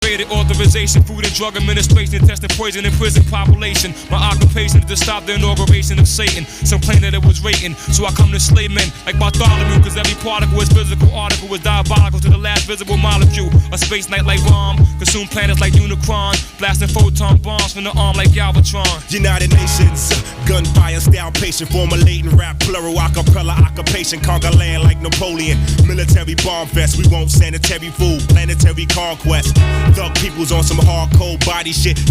evaded authorization, food and drug administration, testing poison in prison population. My occupation is to stop the inauguration of Satan. Some claim that it was rating, so I come to slay men like Bartholomew, cause every particle is physical, article is diabolical to the last visible molecule. A space night like bomb, consume planets like Unicron, blasting photon bombs from the arm like Galvatron. United Nations, gunfire style patient, formulating rap, plural acapella occupation, conquer land like Napoleon. Military bomb fest, we want sanitary food, planetary conquest. Thug people's on some hardcore body shit.